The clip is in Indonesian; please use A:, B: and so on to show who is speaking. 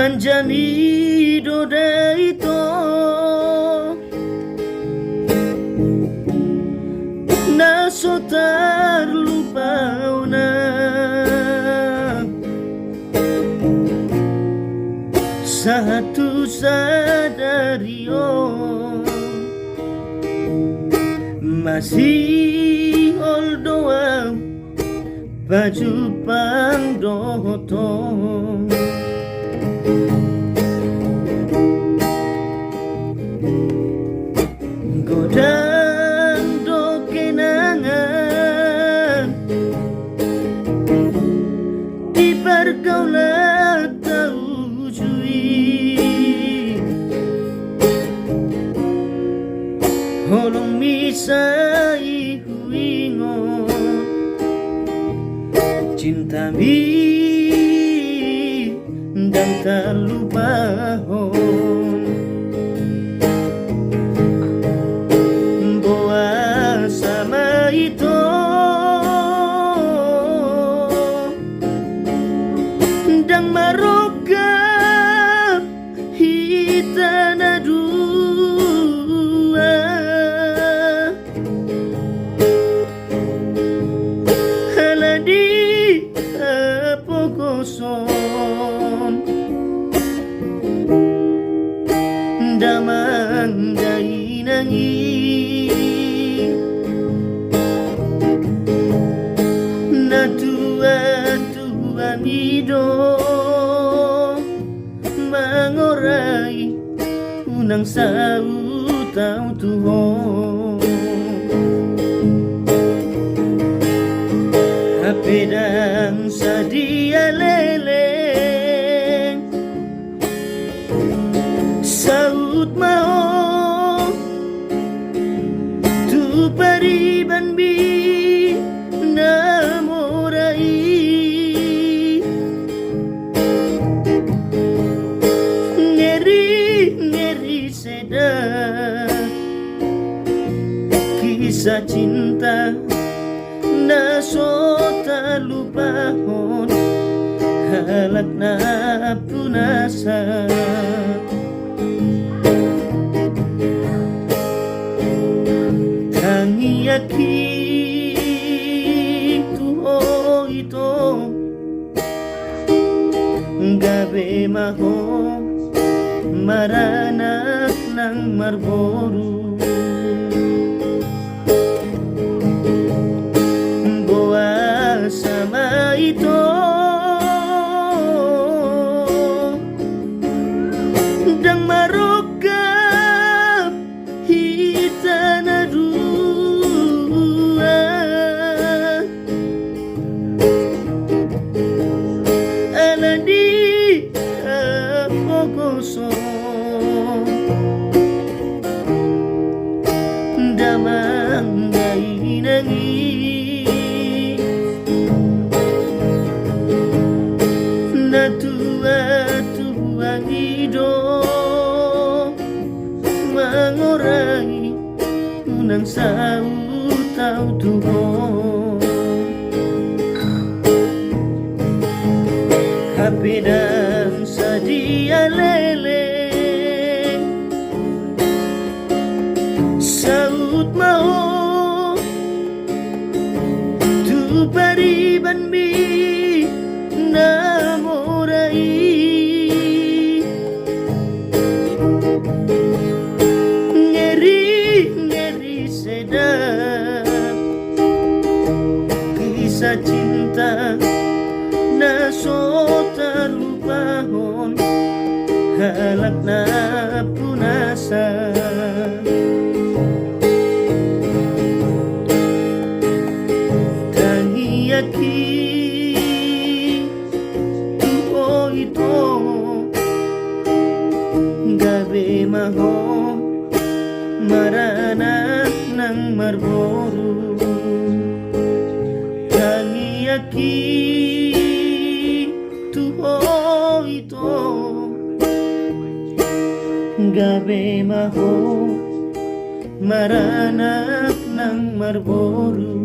A: manjani doda ito naso terlupaw na satu sadario masih oldoa baju pang dotong godang do kenangan di pergaulan tahu jui holong misai huingo cinta mi dan terlupaon boa sama itu dan marokap hitana dua haladi pokoson damang dainangi na tua mido mangorai unang sautau tuhon pedang sadia leleng saut mau tu pariban bi namorai ngeri sedang kisah cinta naso terlupaon halak na punasa tangi aki tuho ito gabe maho maranak ng Marlboro sama itu dan marokap hitana dua aladi pokoso damang dainangi na tua ngido mangorai unang sautau tuhon kapedang sadia leleng saut mau tu pariban mi namorai ngeri sedap kisah cinta naso terlupaon halak na punasa tangi aki gabe maho maranak ng Marlboro tangi aki tuho ito gabe maho maranak ng Marlboro